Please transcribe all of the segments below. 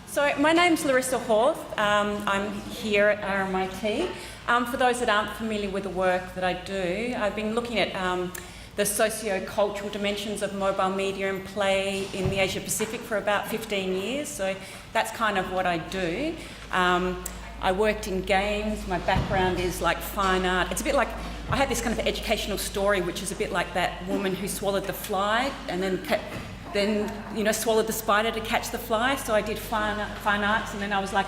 So my name's Larissa Hjorth. I'm here at RMIT. For those that aren't familiar with the work that I do, I've been looking at the socio-cultural dimensions of mobile media and play in the Asia Pacific for about 15 years, so that's kind of what I do. I worked in games. My background is like fine art. It's a bit like, I had this kind of educational story which is a bit like that woman who swallowed the fly and then swallowed the spider to catch the fly. So I did fine arts, and then I was like,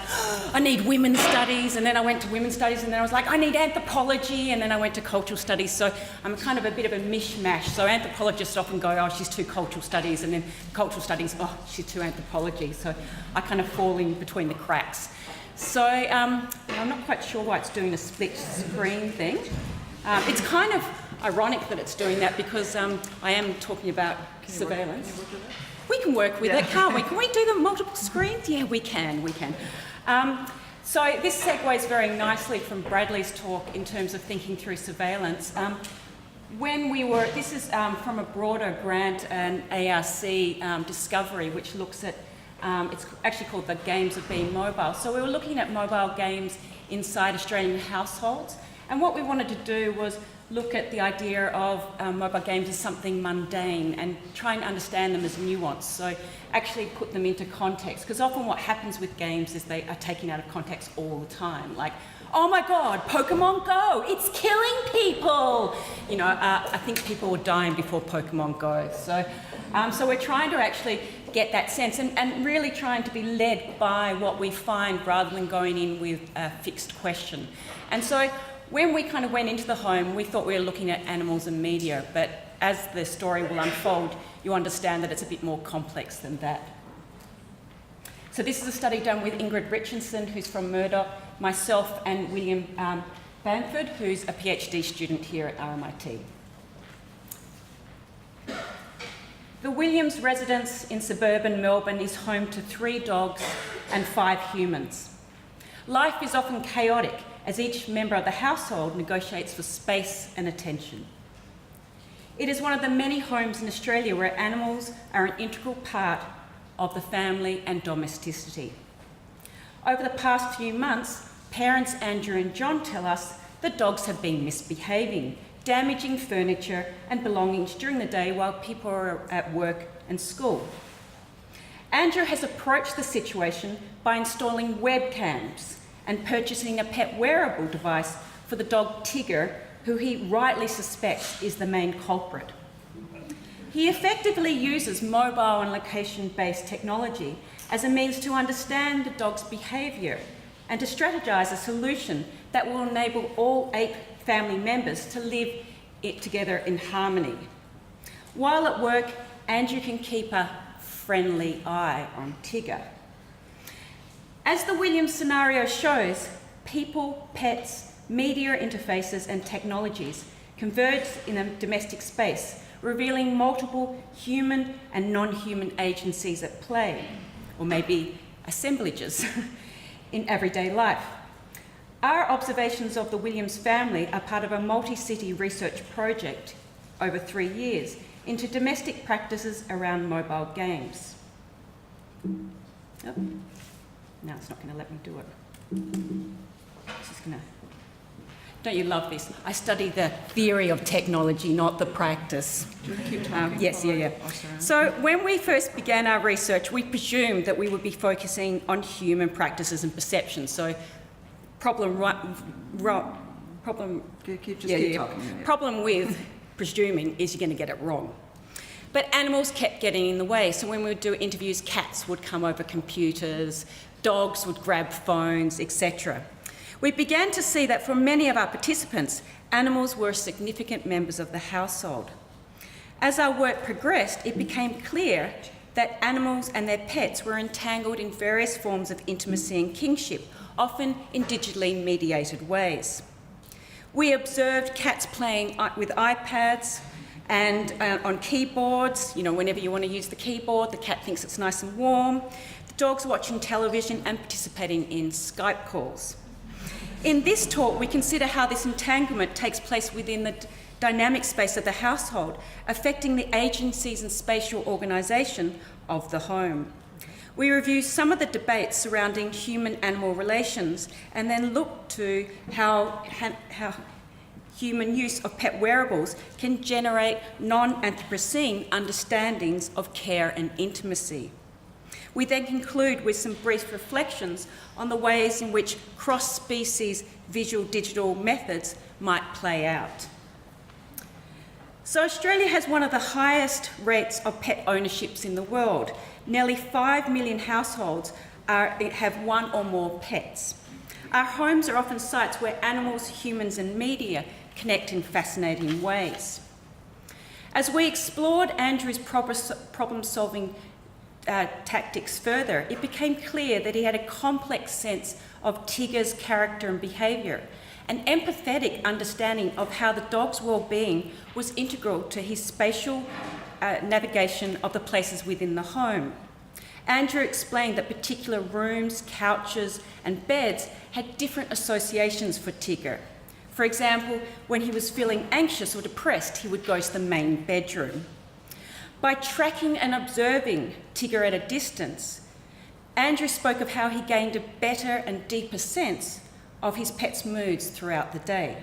I need women's studies, and then I went to women's studies, and then I was like, I need anthropology, and then I went to cultural studies. So I'm kind of a bit of a mishmash. So anthropologists often go, oh, she's too cultural studies, and then cultural studies, oh, she's too anthropology. So I kind of fall in between the cracks. So I'm not quite sure why it's doing a split screen thing. It's kind of ironic that it's doing that because I am talking about surveillance. We can work with it, can't we? Can we do the multiple screens? Yeah, we can. So this segues very nicely from Bradley's talk in terms of thinking through surveillance. This is from a broader grant, an ARC discovery, which looks at, it's actually called the Games of Being Mobile. So we were looking at mobile games inside Australian households, and what we wanted to do was look at the idea of mobile games as something mundane and try and understand them as nuanced. So actually put them into context, because often what happens with games is they are taken out of context all the time. Like, oh my God, Pokemon Go, it's killing people. I think people were dying before Pokemon Go. So we're trying to actually get that sense and really trying to be led by what we find rather than going in with a fixed question. And so when we kind of went into the home, we thought we were looking at animals and media, but as the story will unfold, you understand that it's a bit more complex than that. So this is a study done with Ingrid Richardson, who's from Murdoch, myself and William Balmford, who's a PhD student here at RMIT. The Williams residence in suburban Melbourne is home to 3 dogs and 5 humans. Life is often chaotic, as each member of the household negotiates for space and attention. It is one of the many homes in Australia where animals are an integral part of the family and domesticity. Over the past few months, parents Andrew and John tell us that dogs have been misbehaving, damaging furniture and belongings during the day while people are at work and school. Andrew has approached the situation by installing webcams and purchasing a pet wearable device for the dog Tigger, who he rightly suspects is the main culprit. He effectively uses mobile and location-based technology as a means to understand the dog's behaviour and to strategise a solution that will enable all 8 family members to live together in harmony. While at work, Andrew can keep a friendly eye on Tigger. As the Williams scenario shows, people, pets, media interfaces and technologies converge in a domestic space, revealing multiple human and non-human agencies at play, or maybe assemblages in everyday life. Our observations of the Williams family are part of a multi-city research project over 3 years into domestic practices around mobile games. Oh. Now it's not going to let me do it. It's just going to... Don't you love this? I study the theory of technology, not the practice. Yes. So when we first began our research, we presumed that we would be focusing on human practices and perceptions. So problem with presuming is you're going to get it wrong. But animals kept getting in the way. So when we would do interviews, cats would come over computers, dogs would grab phones, etc. We began to see that for many of our participants, animals were significant members of the household. As our work progressed, it became clear that animals and their pets were entangled in various forms of intimacy and kinship, often in digitally mediated ways. We observed cats playing with iPads and on keyboards. Whenever you want to use the keyboard, the cat thinks it's nice and warm. The dog's watching television and participating in Skype calls. In this talk, we consider how this entanglement takes place within the dynamic space of the household, affecting the agencies and spatial organisation of the home. We review some of the debates surrounding human-animal relations and then look to how human use of pet wearables can generate non-Anthropocene understandings of care and intimacy. We then conclude with some brief reflections on the ways in which cross-species visual-digital methods might play out. So Australia has one of the highest rates of pet ownerships in the world. Nearly 5 million households have one or more pets. Our homes are often sites where animals, humans and media connect in fascinating ways. As we explored Andrew's problem-solving tactics further, it became clear that he had a complex sense of Tigger's character and behaviour, an empathetic understanding of how the dog's well-being was integral to his spatial navigation of the places within the home. Andrew explained that particular rooms, couches and beds had different associations for Tigger. For example, when he was feeling anxious or depressed, he would go to the main bedroom. By tracking and observing Tigger at a distance, Andrew spoke of how he gained a better and deeper sense of his pet's moods throughout the day.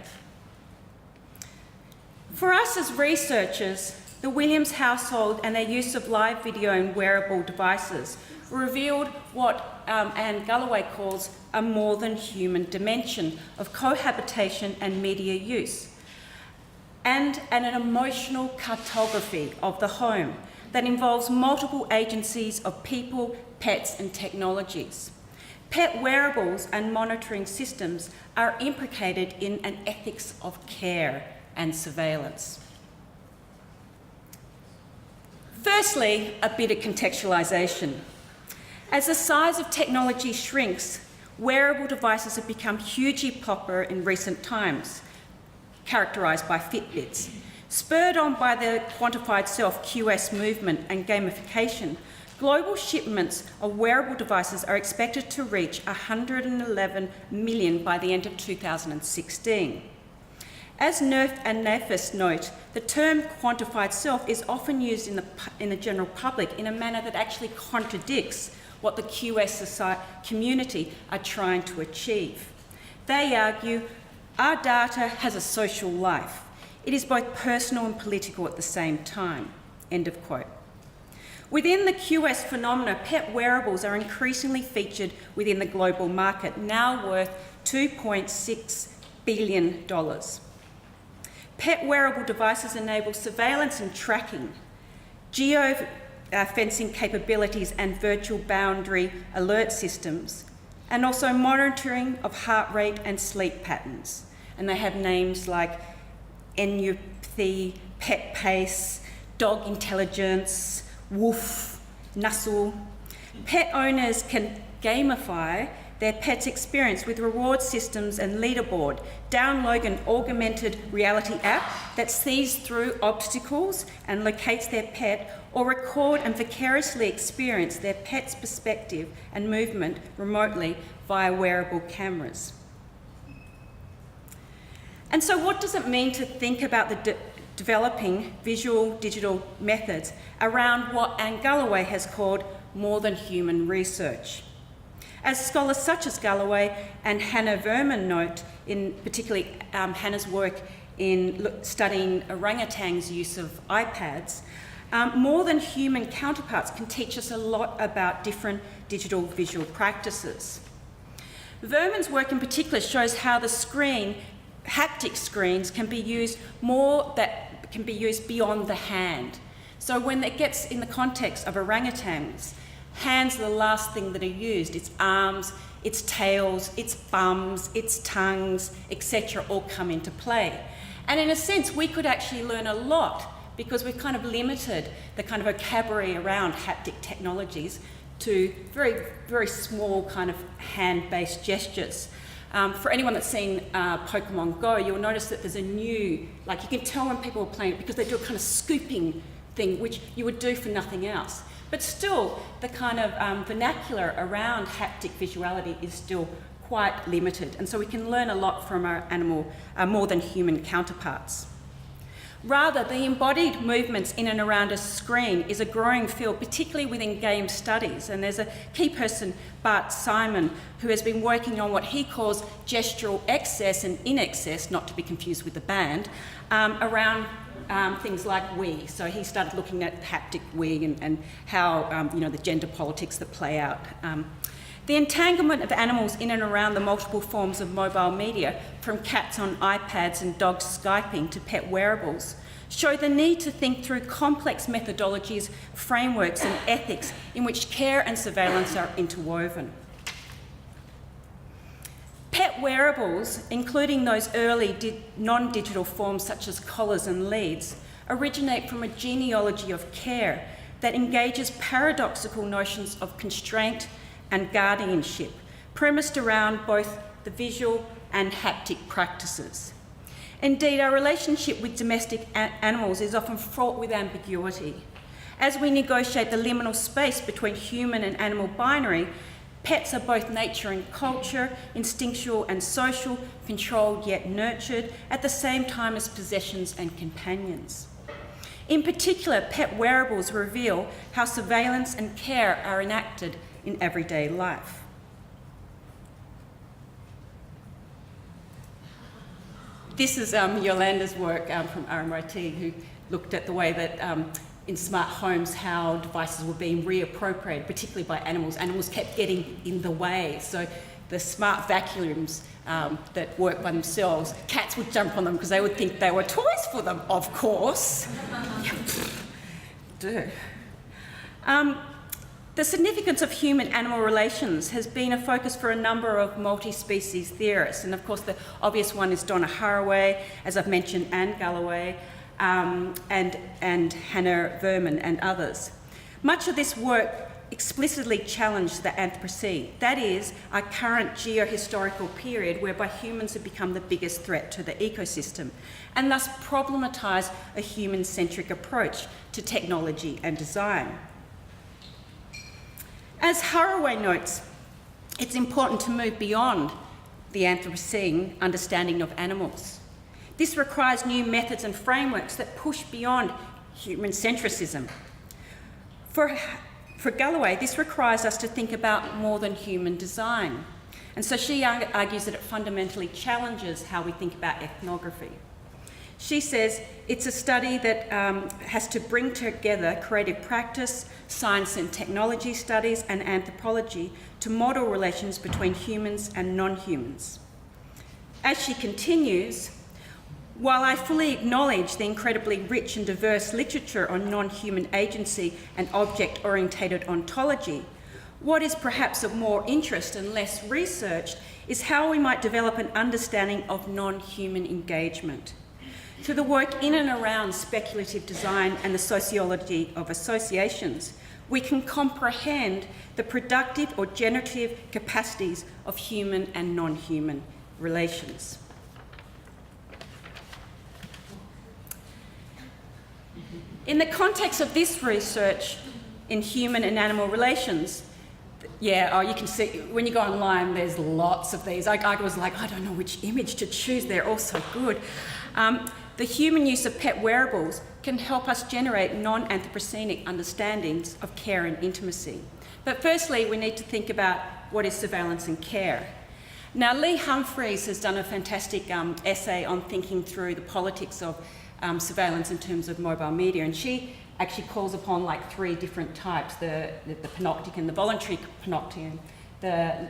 For us as researchers, the Williams household and their use of live video and wearable devices revealed what Anne Galloway calls a more than human dimension of cohabitation and media use, and an emotional cartography of the home that involves multiple agencies of people, pets and technologies. Pet wearables and monitoring systems are implicated in an ethics of care and surveillance. Firstly, a bit of contextualisation. As the size of technology shrinks, wearable devices have become hugely popular in recent times, characterised by Fitbits. Spurred on by the quantified self QS movement and gamification, global shipments of wearable devices are expected to reach 111 million by the end of 2016. As Nerf and Nafis note, the term quantified self is often used in the general public in a manner that actually contradicts what the QS community are trying to achieve. They argue, our data has a social life. It is both personal and political at the same time. End of quote. Within the QS phenomena, pet wearables are increasingly featured within the global market, now worth $2.6 billion. Pet wearable devices enable surveillance and tracking, geo-fencing capabilities and virtual boundary alert systems, and also monitoring of heart rate and sleep patterns. And they have names like Enupathy, Pet Pace, Dog Intelligence, Woof, Nuzzle. Pet owners can gamify their pet's experience with reward systems and leaderboard, download an augmented reality app that sees through obstacles and locates their pet, or record and vicariously experience their pet's perspective and movement remotely via wearable cameras. And so what does it mean to think about the developing visual digital methods around what Anne Galloway has called more than human research? As scholars such as Galloway and Hannah Verman note, in particularly Hannah's work in studying orangutans' use of iPads, more than human counterparts can teach us a lot about different digital visual practices. Verman's work in particular shows how the haptic screens can be used beyond the hand. So when it gets in the context of orangutans, hands are the last thing that are used. Its arms, its tails, its bums, its tongues, etc. all come into play. And in a sense, we could actually learn a lot because we've kind of limited the kind of vocabulary around haptic technologies to very, very small kind of hand-based gestures. For anyone that's seen Pokemon Go, you'll notice that there's a new, like you can tell when people are playing it because they do a kind of scooping thing, which you would do for nothing else. But still, the kind of vernacular around haptic visuality is still quite limited. And so we can learn a lot from our more than human counterparts. Rather, the embodied movements in and around a screen is a growing field, particularly within game studies. And there's a key person, Bart Simon, who has been working on what he calls gestural excess and in excess, not to be confused with the band, around things like we. So he started looking at haptic we and how, the gender politics that play out. The entanglement of animals in and around the multiple forms of mobile media, from cats on iPads and dogs Skyping to pet wearables, show the need to think through complex methodologies, frameworks and ethics in which care and surveillance are interwoven. Pet wearables, including those early non-digital forms such as collars and leads, originate from a genealogy of care that engages paradoxical notions of constraint and guardianship, premised around both the visual and haptic practices. Indeed, our relationship with domestic animals is often fraught with ambiguity. As we negotiate the liminal space between human and animal binary, pets are both nature and culture, instinctual and social, controlled yet nurtured, at the same time as possessions and companions. In particular, pet wearables reveal how surveillance and care are enacted in everyday life. This is Yolanda's work from RMIT, who looked at the way that in smart homes how devices were being reappropriated, particularly by animals. Animals kept getting in the way. So the smart vacuums that work by themselves, cats would jump on them because they would think they were toys for them, of course. The significance of human-animal relations has been a focus for a number of multi-species theorists, and of course the obvious one is Donna Haraway, as I've mentioned, Anne Galloway, and Hannah Verman and others. Much of this work explicitly challenged the Anthropocene, that is, our current geohistorical period whereby humans have become the biggest threat to the ecosystem, and thus problematise a human-centric approach to technology and design. As Haraway notes, it's important to move beyond the Anthropocene understanding of animals. This requires new methods and frameworks that push beyond human centricism. For Galloway, this requires us to think about more than human design. And so she argues that it fundamentally challenges how we think about ethnography. She says it's a study that has to bring together creative practice, science and technology studies, and anthropology to model relations between humans and non-humans. As she continues, while I fully acknowledge the incredibly rich and diverse literature on non-human agency and object-orientated ontology, what is perhaps of more interest and less researched is how we might develop an understanding of non-human engagement. Through the work in and around speculative design and the sociology of associations, we can comprehend the productive or generative capacities of human and non-human relations. In the context of this research in human and animal relations, you can see, when you go online, there's lots of these. I was like, I don't know which image to choose, they're all so good. The human use of pet wearables can help us generate non-anthropocenic understandings of care and intimacy. But firstly, we need to think about what is surveillance and care. Now, Lee Humphries has done a fantastic essay on thinking through the politics of surveillance in terms of mobile media, and she actually calls upon like three different types, the panopticon, the voluntary panopticon, the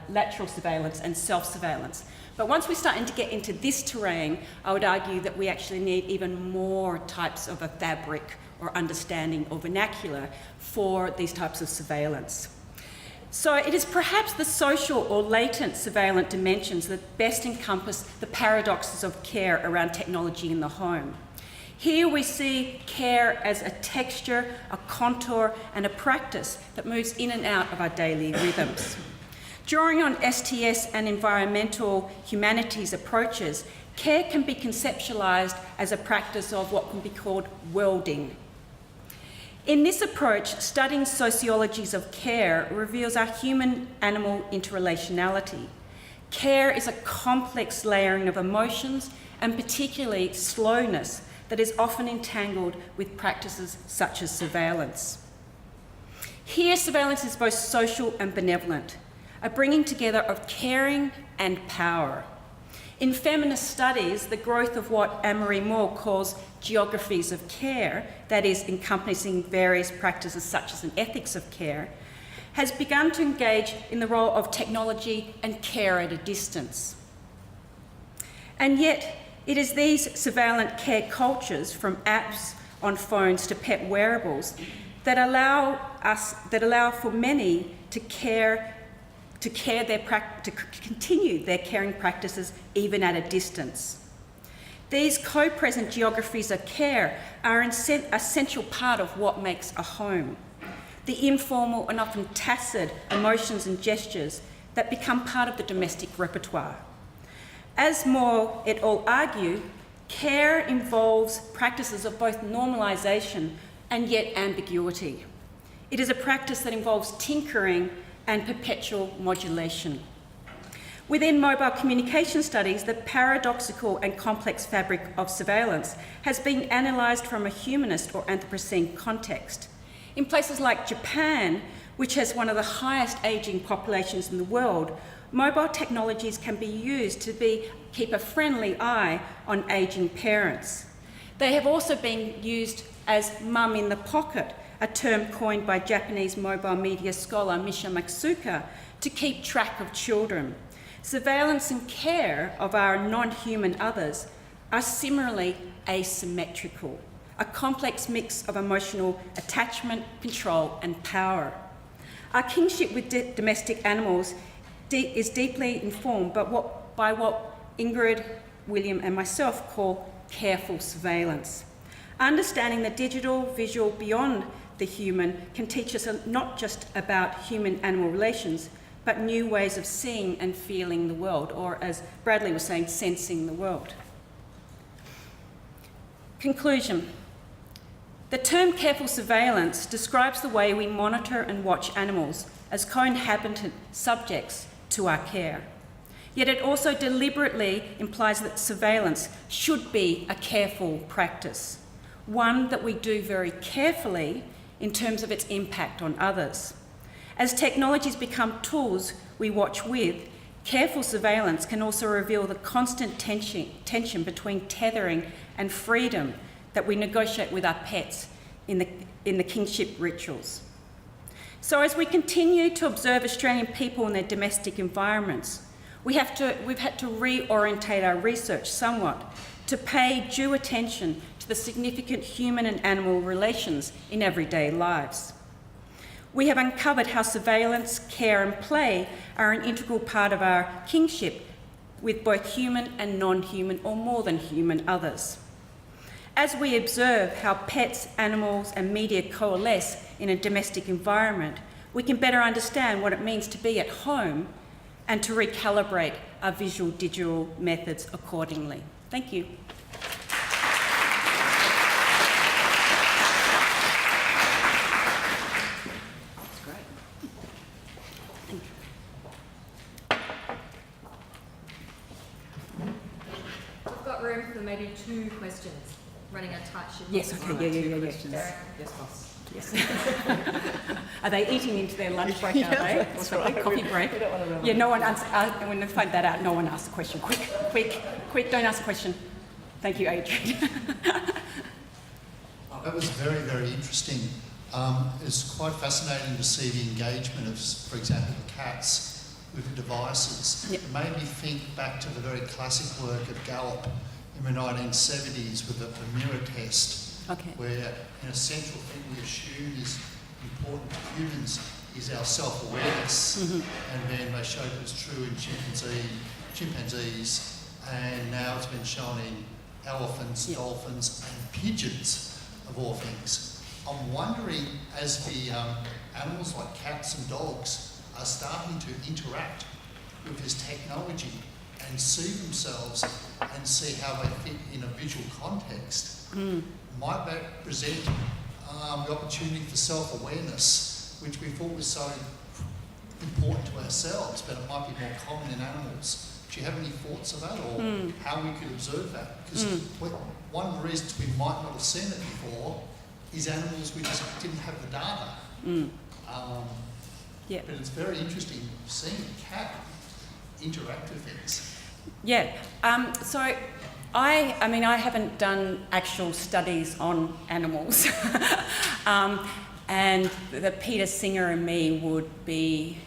lateral surveillance and self-surveillance. But once we're starting to get into this terrain, I would argue that we actually need even more types of a fabric or understanding or vernacular for these types of surveillance. So it is perhaps the social or latent surveillance dimensions that best encompass the paradoxes of care around technology in the home. Here we see care as a texture, a contour, and a practice that moves in and out of our daily rhythms. Drawing on STS and environmental humanities approaches, care can be conceptualised as a practice of what can be called worlding. In this approach, studying sociologies of care reveals our human-animal interrelationality. Care is a complex layering of emotions, and particularly slowness, that is often entangled with practices such as surveillance. Here, surveillance is both social and benevolent, a bringing together of caring and power. In feminist studies, the growth of what Anne-Marie Moore calls geographies of care, that is, encompassing various practices such as an ethics of care, has begun to engage in the role of technology and care at a distance. And yet, it is these surveillance care cultures, from apps on phones to pet wearables, that allow for many to continue their caring practices even at a distance. These co-present geographies of care are an essential part of what makes a home. The informal and often tacit emotions and gestures that become part of the domestic repertoire. As Moore et al. Argue, care involves practices of both normalisation and yet ambiguity. It is a practice that involves tinkering and perpetual modulation. Within mobile communication studies, the paradoxical and complex fabric of surveillance has been analysed from a humanist or Anthropocene context. In places like Japan, which has one of the highest ageing populations in the world, mobile technologies can be used to keep a friendly eye on ageing parents. They have also been used as mum in the pocket, a term coined by Japanese mobile media scholar Misha Matsuka to keep track of children. Surveillance and care of our non-human others are similarly asymmetrical, a complex mix of emotional attachment, control and power. Our kinship with domestic animals is deeply informed by what Ingrid, William and myself call careful surveillance. Understanding the digital visual beyond the human can teach us not just about human-animal relations, but new ways of seeing and feeling the world, or as Bradley was saying, sensing the world. Conclusion. The term careful surveillance describes the way we monitor and watch animals as co-inhabitant subjects to our care. Yet it also deliberately implies that surveillance should be a careful practice, one that we do very carefully in terms of its impact on others. As technologies become tools we watch with, careful surveillance can also reveal the constant tension between tethering and freedom that we negotiate with our pets in the kinship rituals. So as we continue to observe Australian people in their domestic environments, we've had to reorientate our research somewhat to pay due attention to the significant human and animal relations in everyday lives. We have uncovered how surveillance, care and play are an integral part of our kinship with both human and non-human or more than human others. As we observe how pets, animals and media coalesce in a domestic environment, we can better understand what it means to be at home and to recalibrate our visual digital methods accordingly. Thank you. We've got room for maybe 2 questions. Running a tight ship. Yes, okay, yeah. Yes, boss. Yes. Are they eating into their lunch break, are they? That's Or something? right. Coffee break? We don't want to ruin Yeah, no one answers. When they find that out, no one asks the question. Quick, don't ask the question. Thank you, Adrian. That was very, very interesting. It's quite fascinating to see the engagement of, for example, cats with the devices. Yep. It made me think back to the very classic work of Gallup in the 1970s with the mirror test, Okay. where an essential thing we assume is important to humans is our self-awareness, and then they showed it was true in chimpanzees, and now it's been shown in elephants, Yep. dolphins, and pigeons, of all things. I'm wondering, as the animals like cats and dogs are starting to interact with this technology and see themselves and see how they fit in a visual context, might that present the opportunity for self-awareness, which we thought was so important to ourselves, but it might be more common in animals, Do you have any thoughts of that, or how we could observe that? Because one of the reasons we might not have seen it before is animals we just didn't have the data. Yeah. But it's very interesting seeing a cat interact with things. Yeah. So I mean, I haven't done actual studies on animals, and the Peter Singer and me would be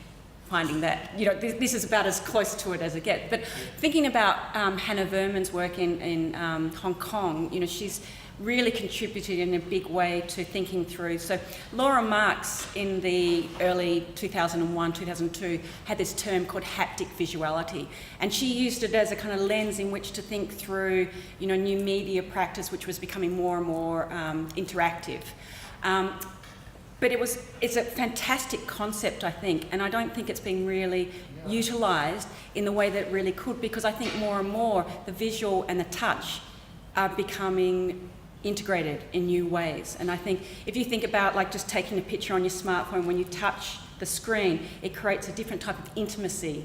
finding that, you know, this is about as close to it as it gets. But thinking about Hannah Verman's work in Hong Kong, you know, she's really contributed in a big way to thinking through. So Laura Marx in the early 2001, 2002 had this term called haptic visuality, and she used it as a kind of lens in which to think through, you know, new media practice, which was becoming more and more interactive. But it's a fantastic concept, I think, and I don't think it's being really utilised in the way that it really could, because I think more and more the visual and the touch are becoming integrated in new ways. And I think if you think about like just taking a picture on your smartphone, when you touch the screen, it creates a different type of intimacy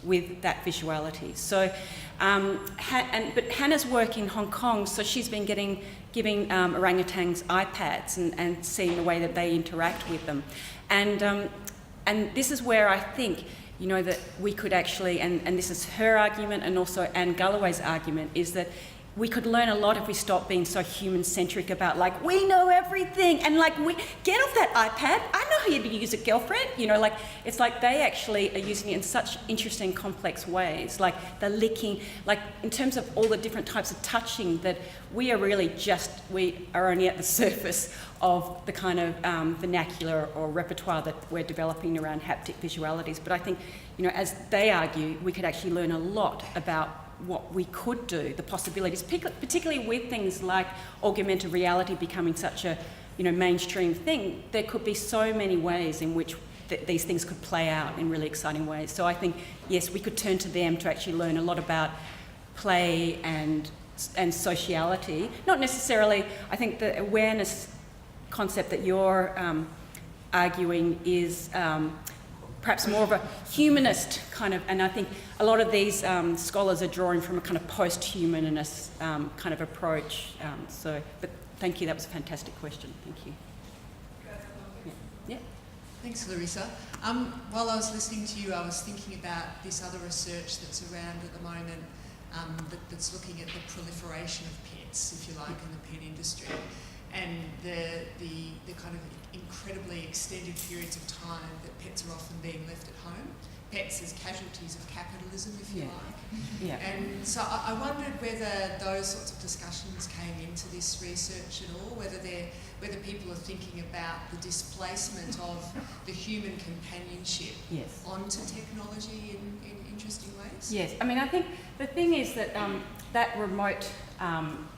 with that visuality. So, but Hannah's work in Hong Kong, so she's been giving orangutans iPads and seeing the way that they interact with them. And this is where I think, you know, that we could actually, and this is her argument and also Anne Galloway's argument, is that we could learn a lot if we stop being so human-centric about, like, we know everything, and like, we get off that iPad, I know how you use it, girlfriend. You know, like, it's like they actually are using it in such interesting, complex ways, like the licking, like in terms of all the different types of touching, that we are really we are only at the surface of the kind of vernacular or repertoire that we're developing around haptic visualities. But I think, you know, as they argue, we could actually learn a lot about what we could do, the possibilities, particularly with things like augmented reality becoming such a, you know, mainstream thing. There could be so many ways in which these things could play out in really exciting ways. So I think, yes, we could turn to them to actually learn a lot about play and sociality. Not necessarily, I think the awareness concept that you're arguing is perhaps more of a humanist kind of, and I think a lot of these scholars are drawing from a kind of post-humanist kind of approach. But thank you, that was a fantastic question. Thank you. Yeah. Thanks, Larissa. While I was listening to you, I was thinking about this other research that's around at the moment that's looking at the proliferation of pets, if you like, in the pet industry, and the kind of incredibly extended periods of time that pets are often being left at home. Pets as casualties of capitalism, if you like. Yeah. And so I wondered whether those sorts of discussions came into this research at all, whether people are thinking about the displacement of the human companionship onto technology in interesting ways. Yes, I mean, I think the thing is that that remote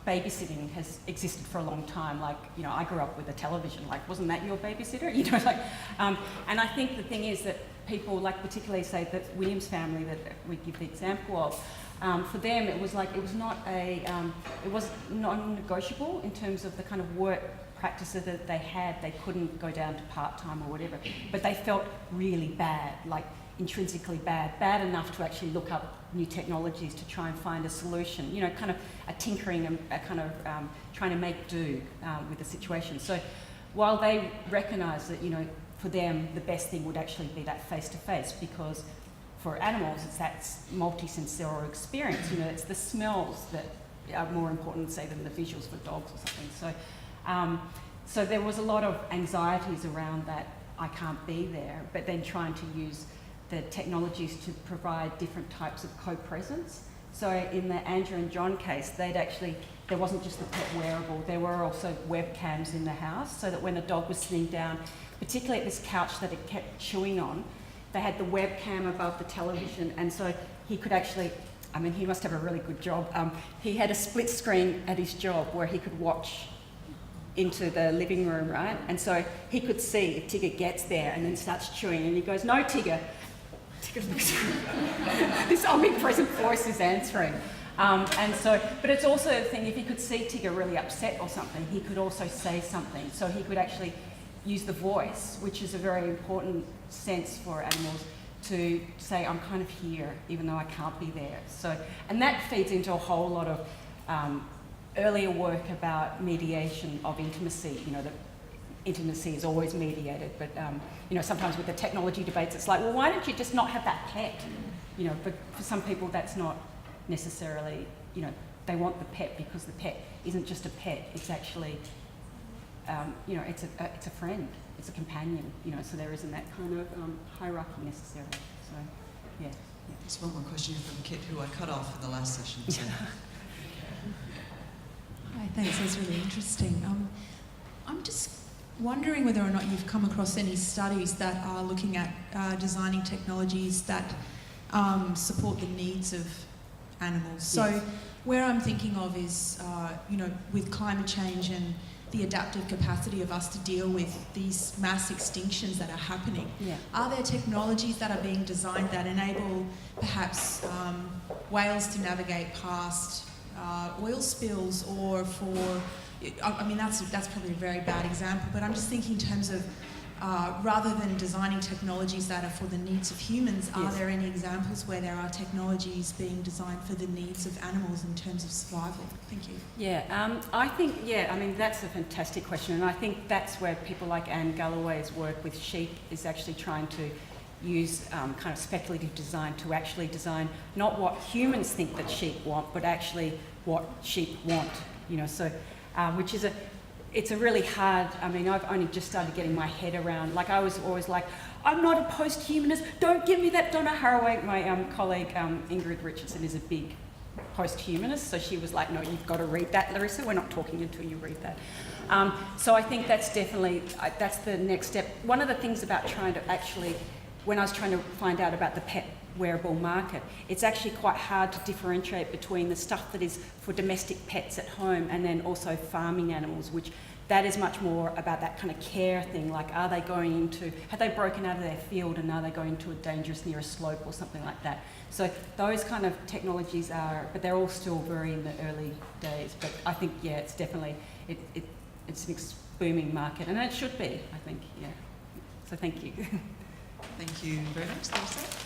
babysitting has existed for a long time. Like, you know, I grew up with a television. Like, wasn't that your babysitter? You know, like, and I think the thing is that people, like particularly say the Williams family that we give the example of, for them it was like, it was non-negotiable in terms of the kind of work practices that they had. They couldn't go down to part-time or whatever, but they felt really bad, like intrinsically bad enough to actually look up new technologies to try and find a solution, you know, kind of a tinkering, a kind of trying to make do with the situation. So while they recognise that, you know, for them the best thing would actually be that face-to-face, because for animals it's that multi-sensorial experience, you know, it's the smells that are more important, say, than the visuals for dogs or something. So, so there was a lot of anxieties around that, I can't be there, but then trying to use the technologies to provide different types of co-presence. So in the Andrew and John case, there wasn't just the pet wearable, there were also webcams in the house, so that when a dog was sitting down, particularly at this couch that it kept chewing on, they had the webcam above the television, and so he could actually, I mean, he must have a really good job. He had a split screen at his job where he could watch into the living room, right? And so he could see if Tigger gets there and then starts chewing, and he goes, "No, Tigger." This omnipresent voice is answering. And so, but it's also the thing, if he could see Tigger really upset or something, he could also say something. So he could actually use the voice, which is a very important sense for animals, to say I'm kind of here even though I can't be there. So, and that feeds into a whole lot of earlier work about mediation of intimacy. You know, that intimacy is always mediated, but you know, sometimes with the technology debates, it's like, well, why don't you just not have that pet? You know, but for some people, that's not necessarily, you know, they want the pet because the pet isn't just a pet; it's actually, you know, it's a friend, it's a companion. You know, so there isn't that kind of hierarchy necessarily. So, yeah. There's one more question from Kit, who I cut off in the last session. So. Hi, thanks. That's really interesting. I'm just wondering whether or not you've come across any studies that are looking at designing technologies that support the needs of animals. So, Yes. where I'm thinking of is, you know, with climate change and the adaptive capacity of us to deal with these mass extinctions that are happening. Yeah. Are there technologies that are being designed that enable perhaps whales to navigate past oil spills, or for, I mean, that's probably a very bad example, but I'm just thinking in terms of rather than designing technologies that are for the needs of humans, are Yes. there any examples where there are technologies being designed for the needs of animals in terms of survival? Thank you. Yeah, I think, I mean, that's a fantastic question, and I think that's where people like Anne Galloway's work with sheep is actually trying to use kind of speculative design to actually design not what humans think that sheep want, but actually what sheep want, you know, so, which is it's a really hard, I mean, I've only just started getting my head around, like I was always like, I'm not a post-humanist, don't give me that Donna Haraway. My colleague Ingrid Richardson is a big post-humanist, so she was like, no, you've got to read that, Larissa, we're not talking until you read that. So I think that's definitely, that's the next step. One of the things about trying to actually, when I was trying to find out about the pet wearable market, it's actually quite hard to differentiate between the stuff that is for domestic pets at home and then also farming animals, which that is much more about that kind of care thing, like have they broken out of their field and are they going to a dangerous near a slope or something like that. So those kind of technologies but they're all still very in the early days, but I think, it's definitely, it's an booming market, and it should be, I think, So thank you. Thank you very much, Larissa.